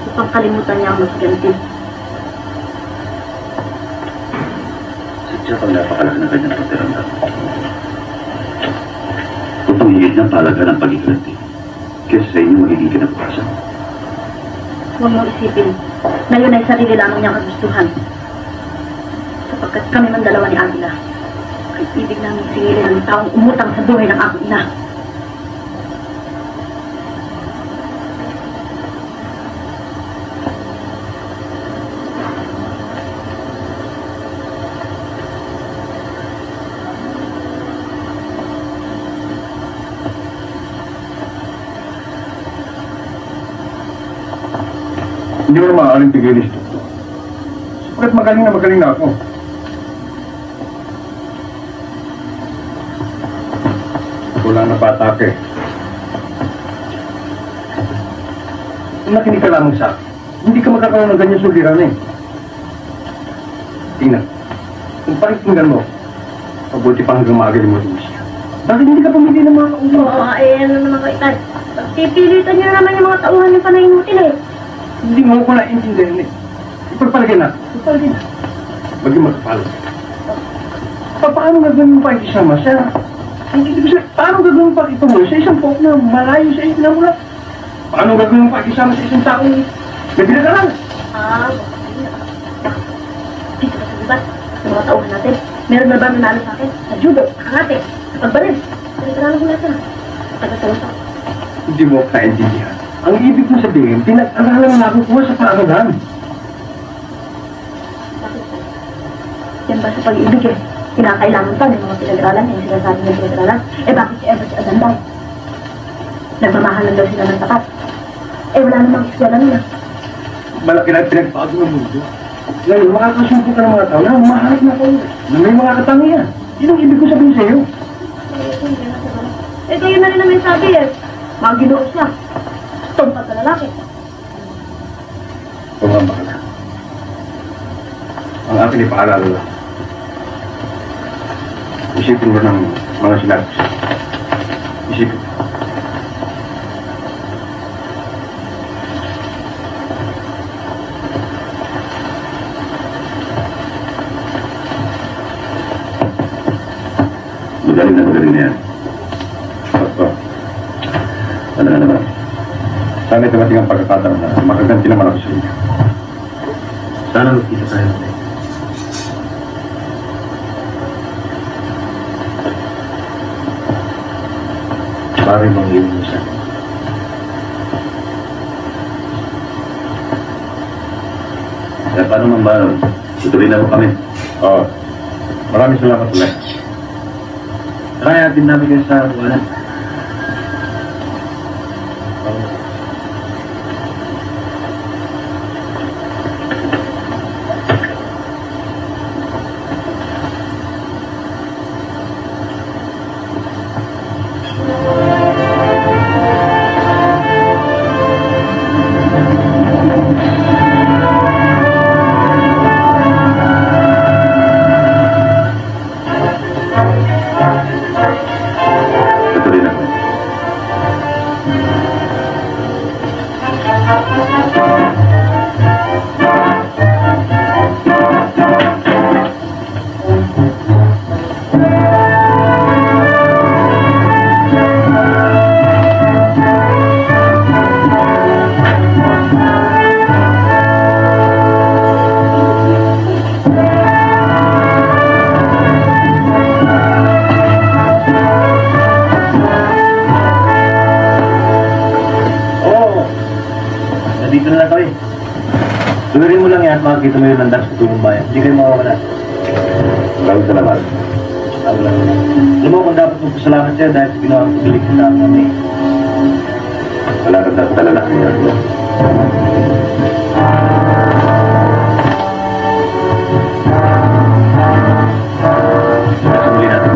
Upang kalimutan niya ang masigantin. Sadya pang napakalaki ng kanyang pagdaramdam. Upang higit ng palaga ng pag-iganti kaysa sa inyo magiging kinabukasan. Huwag mong isipin na yun ay sarili lamang niyang kagustuhan. Sapagkat kami man dalawa ni Agila ay ibig namin singilin ang taong umutang sa buhay ng aking ina. Hindi mo na maaaring tigilin ito. Sapagkat magaling na ako. Wala na patake. Kung nakinig ka lamang sa akin, hindi ka magkakaroon ng ganyan suliran eh. Tingnan, kung pakikinggan mo, mabuti pa hanggang makakalimutin mo siya. Bakit hindi ka pumili ng mga kausap? Oo, ano naman kaitan. Pipilitan niyo naman yung mga tauhan niyo pa na inutil eh. Hindi mo ko naintindihan eh. Ipagpalagay na. Ipagpalagay na. Maging magpapalo. Paano gagawin mo pa isama siya? Hindi ko siya, paano gagawin mo pa ituloy sa isang pok na malayo sa isang namula? Paano gagawin mo pa isama sa isang taong nagpinag-aral? Dito ka sa libat, sa mga tauhan natin. Meron na ba nanalo sa akin? Sa judo, sa karate, sa pagbaril. Pinag-aralan ko natin. Taga-talasa. Hindi mo kaintindihan. Ang ibig mo sabihin, pinag-aralan na nakukuha sa paaralan. Bakit? Yan ba sa pag-ibig eh? Kinakailangan pa ng mga pinag-aralan yung sinasabi ng pinag-aralan. Eh bakit si Eva si Adanday? Nagmamahal lang daw sila ng tapat. Eh wala namang iswala nila. Malaki na pinagpago ng mundo. Ngayon, makakasuko ka ng mga tao na maharap na kayo. Na may mga katangian. Yun ang ibig ko sabihin sa'yo. Eh kayo na rin naman sabi eh. Mga ginoo siya. Tumpat na lalaki. Oo nga, bakala. Ang akin ipaalala lang. Isipin mo ng mga sinabi ko sa'yo. Isip. Magaling na yan. Ano na naman? Sana itumating ang pagkakataon na makaganti naman ako sa inyo. Sana magkita tayo ulit. Pare mong iyon mo siya. Kaya paano man ba? Tutuloy na ako kami. Oo. Maraming salamat ulit. Kaya din namin kayo sa buwanan. Dito na lang kami. Sunurin mo lang yan, makakita mo yung landas sa tulong bayan. Hindi kayo mawawala. Maraming salamat. Alam mo kung dapat magpasalamat siya dahil sa ginawa ang pagbilig sa kami. Wala ka dapat talalaki niya. Sumuli natin.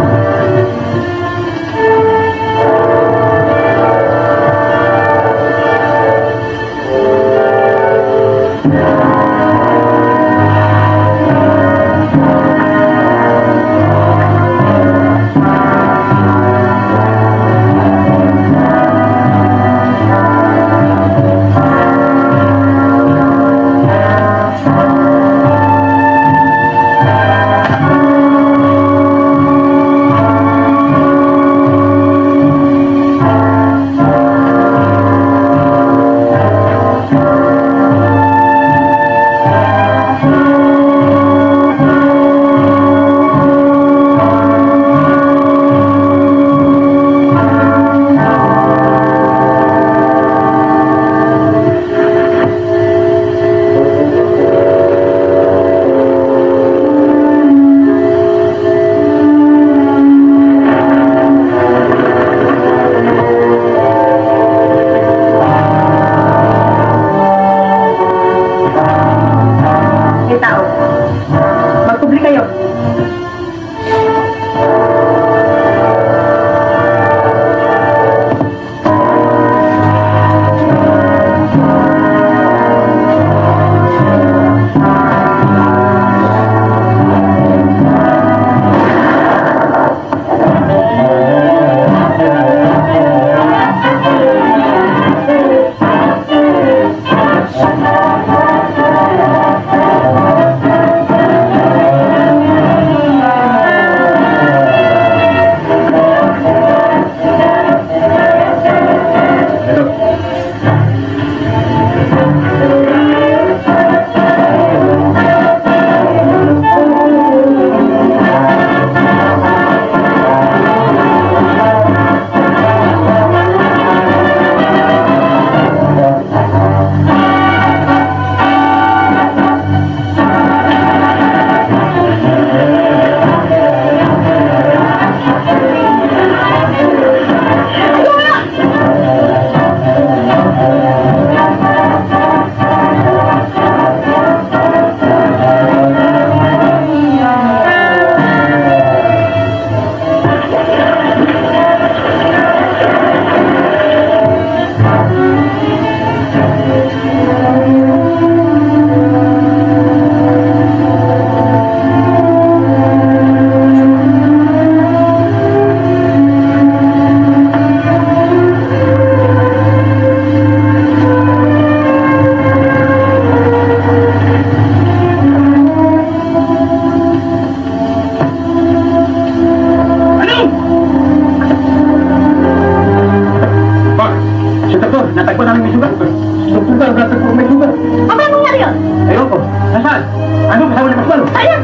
Ayan!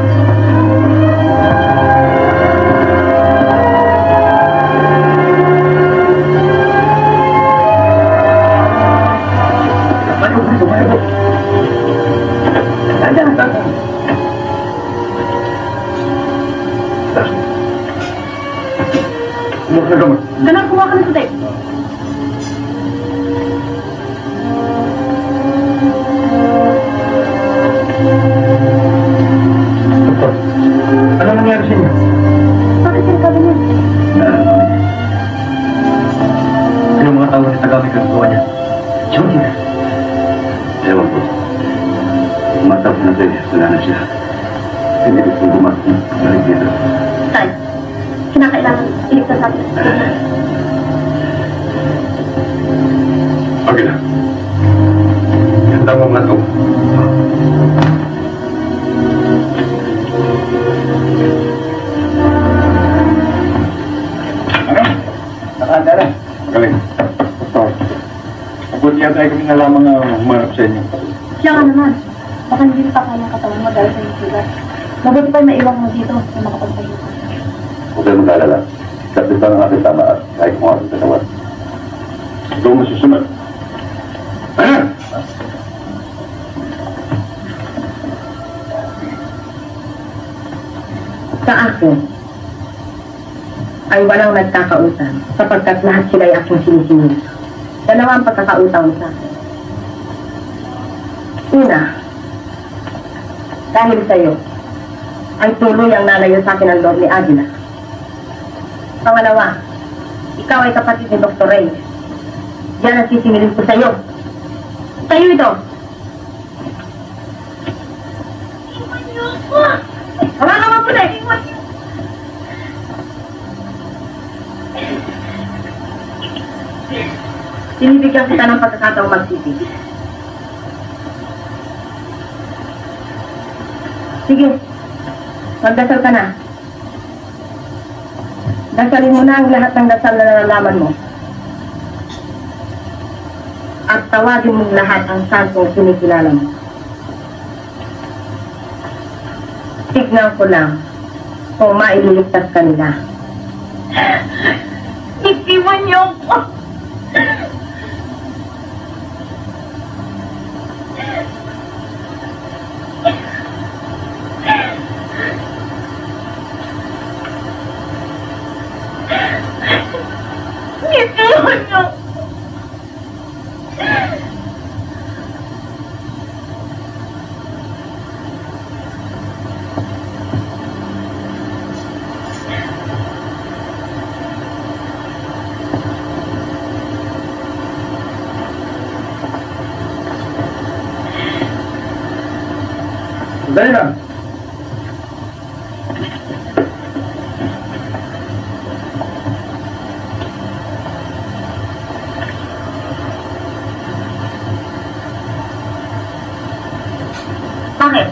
Tumayo. Dahan. Kumuha ka gamot. Ganun, kumuha ka ng puti. Doktor, ano nangyari sa inyo? Bakit ka ganyan? Yung mga tao na tagamit ang gawa niya. Johnny na. Ewan ko. Umatap na sa'yo. Wala na siya. Hindi ko gumasin. Balik dito. Tay, kinakailangan iligtas natin. Okay na. Handa mo mga ito. Ano? Nakahanda na. Magaling. Doktor, mabuti yata ay kami na lamang humarap sa inyo. Siya ka naman. Baka hindi pa kaya ng katawan mo dahil sa iyong sugat. Mabuti pa maiwan mo dito na makapagpahinga ka. Huwag kayo mag-alala. Kapit ang aking tama at kahit kung aking katawan. Ikaw masusunod. Ayan! Sa akin, ay walang nagkakautang sapagkat lahat sila ay aking sinisingil. Dalawang pagkakautang sa akin. Una, dahil sa'yo, ay tuloy ang nalayo sa akin ang loob ni Agila. Pangalawa, ikaw ay kapatid ni Dr. Ray. Yan ang sisingilin ko sa'yo. Sa'yo ito. Hawakan mo po na. Sinibigyan kita ng pagkakataong magsisig. Sige, magdasal ka na. Dasalin mo na ang lahat ng dasal na nalalaman mo. At tawagin mo lahat ang santong kinikilala mo. Tignan ko lang kung maililigtas ka nila. Iiwan niyo ako. Iiwan niyo. Dali lang. Bakit?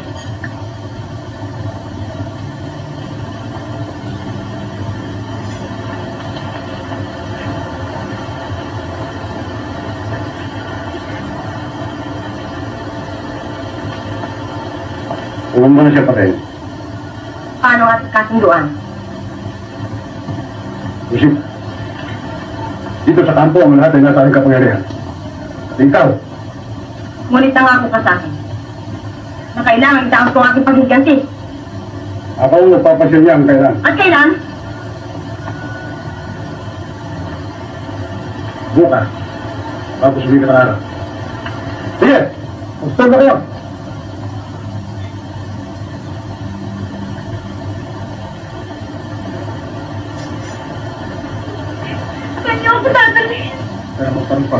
Huwag mo na siya patayin. Paano nga sa kasunduan? Isip. Dito sa kampo ang lahat ay nasa aking kapangyarihan. At ikaw, Ngunit nangako ka sa akin na kailangan itaas ko ang aking paghiganti. ako ang nagpapasilya ang kailan. At kailan? Bukas. Bago sumikat ang araw. Sige! Gusto na kayo! Kanya ako dadalhin. Kaya magparipa.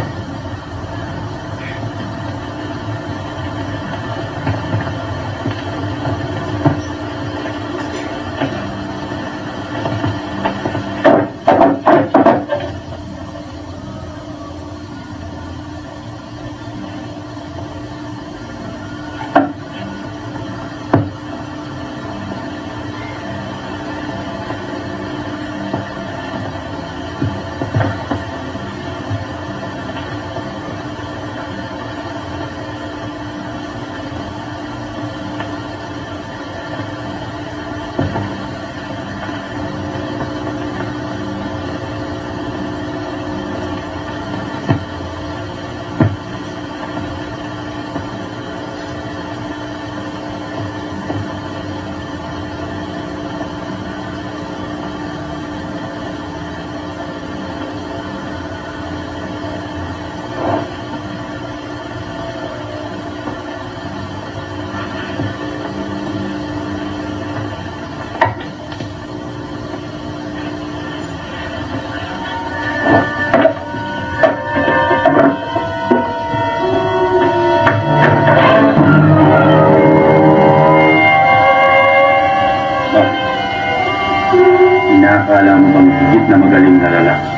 Akala mo bang higit na magaling na lalaki?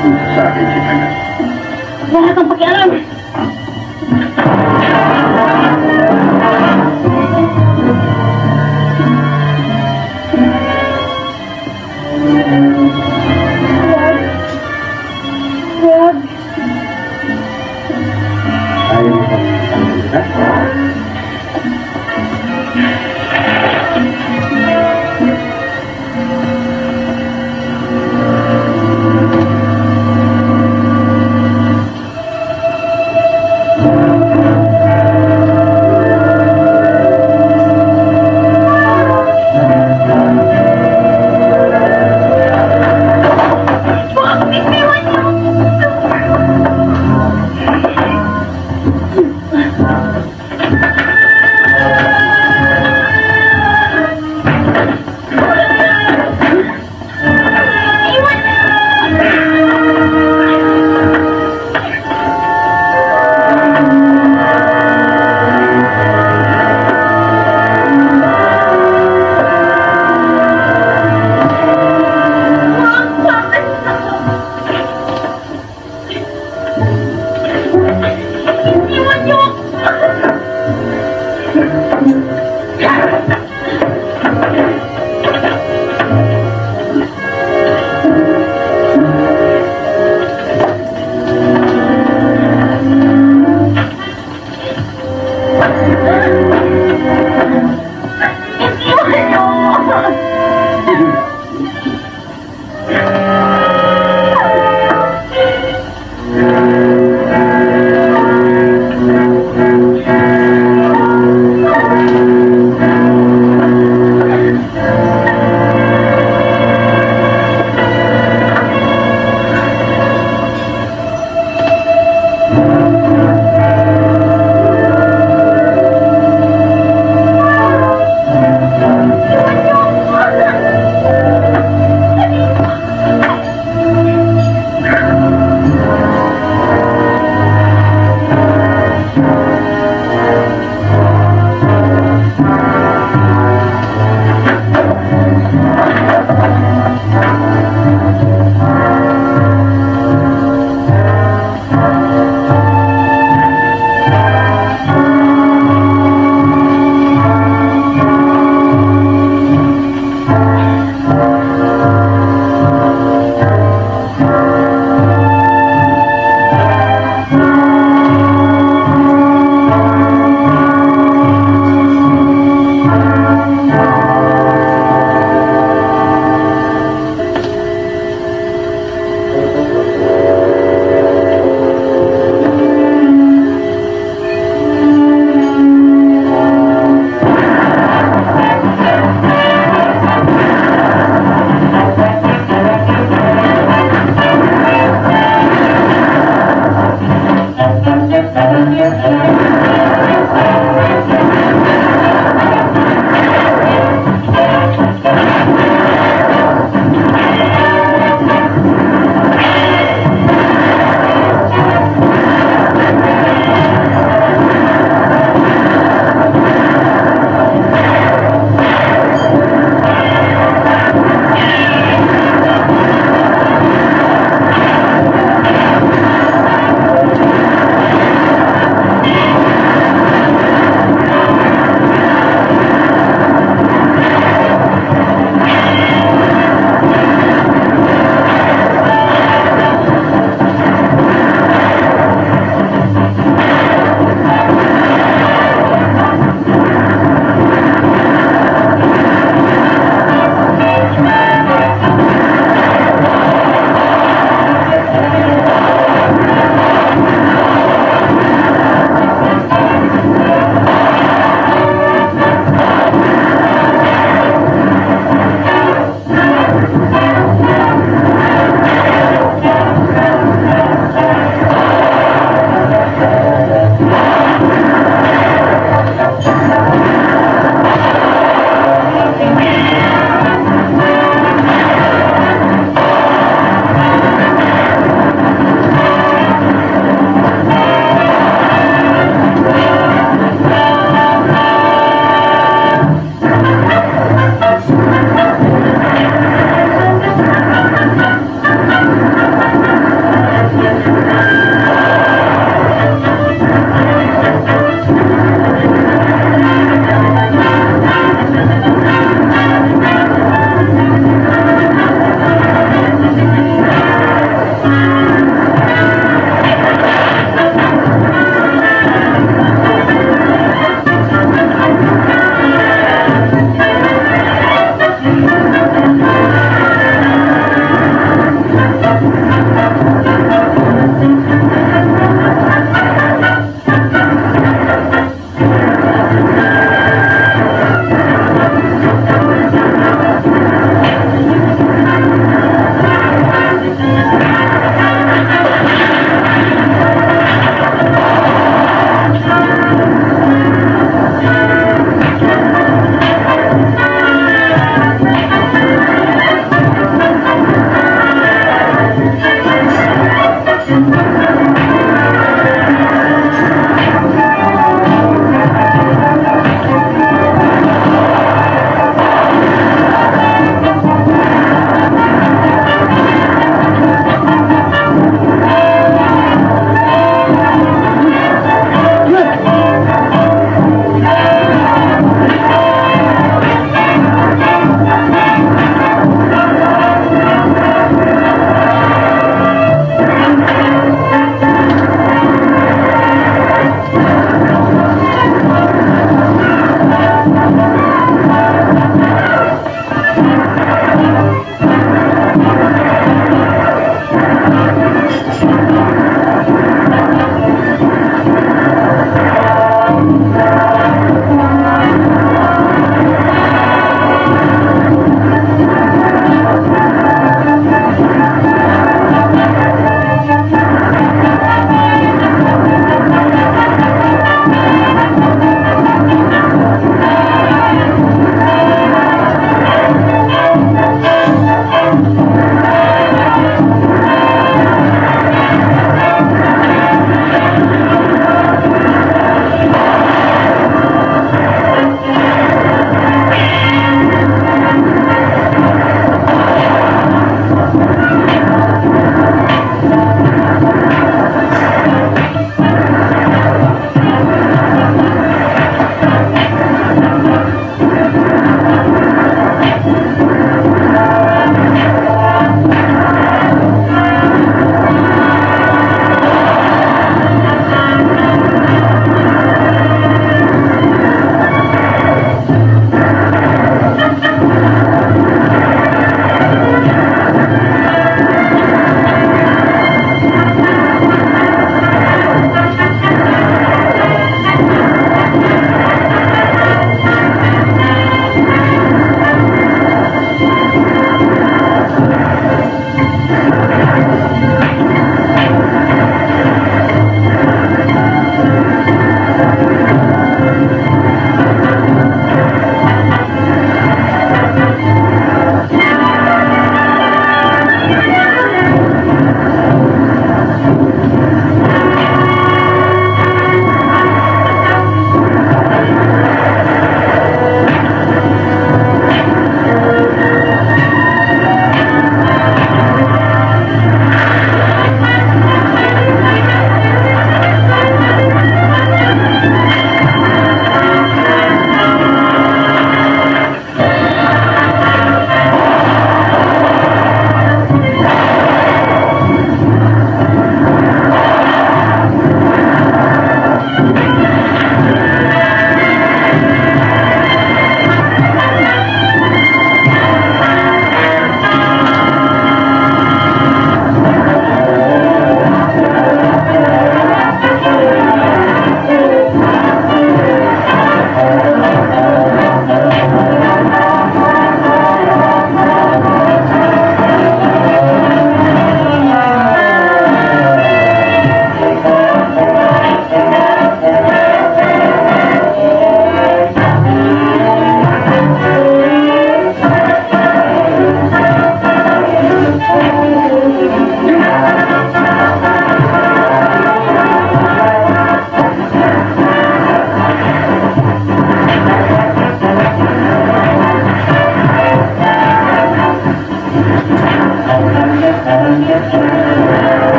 Kung sa akin si Tagal. Wala kang pakialam. Wag. Ayaw mo bang tanggol ka?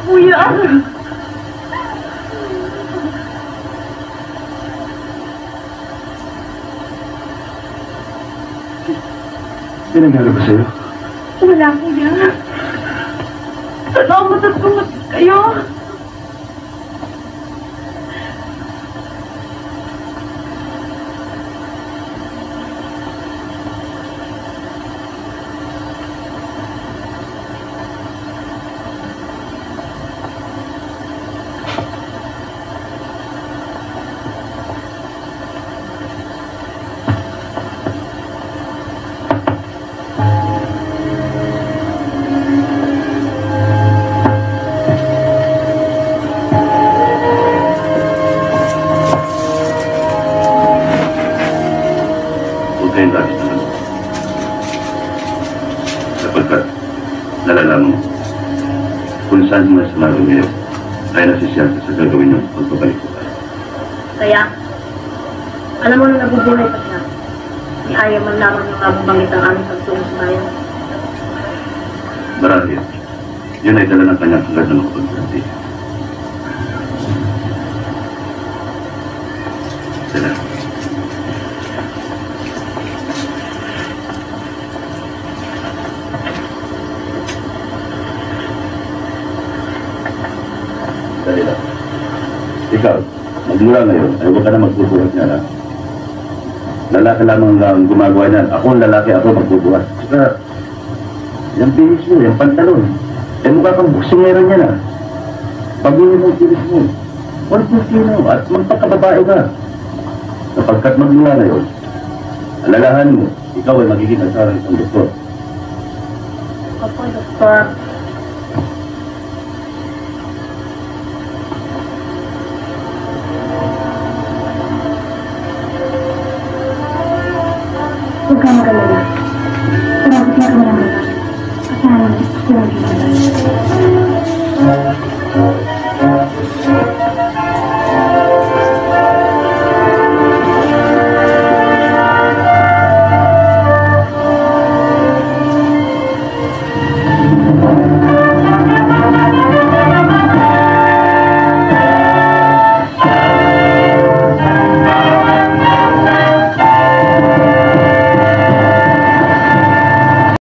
Kuya! Pinangyari ba sa'yo? Wala, kuya. Salamat at tumatis kayo. Sapagkat nalalaman mo kung saan mas lalo ngayon ay nasisiyasa sa gagawin ng pagbabalik ko tayo. Kaya, alam mo na nabubuhay pa siya. Ni ayaw man lamang ng mababangit ang aming pagtungo sa bayan. Marahil, yun ay dala ng kanyang agad na makapagsabi. Salamat. Dali lang. Ikaw, magmula ngayon, ay huwag ka na magbubuhat niya lang. Lalaki lamang ang gumagawa niyan. Ako ang lalaki, ako magbubuhat. Saka, yung bihis mo, yung pantalon. Eh mukha kang buksingero niya na. Pagbuhin mo ang bihis mo. Walang pustino at magpakababae ka. Sapagkat magmula ngayon, alalahan mo, ikaw ay magiging asawa ng isang doktor. Opo, Doktor. yung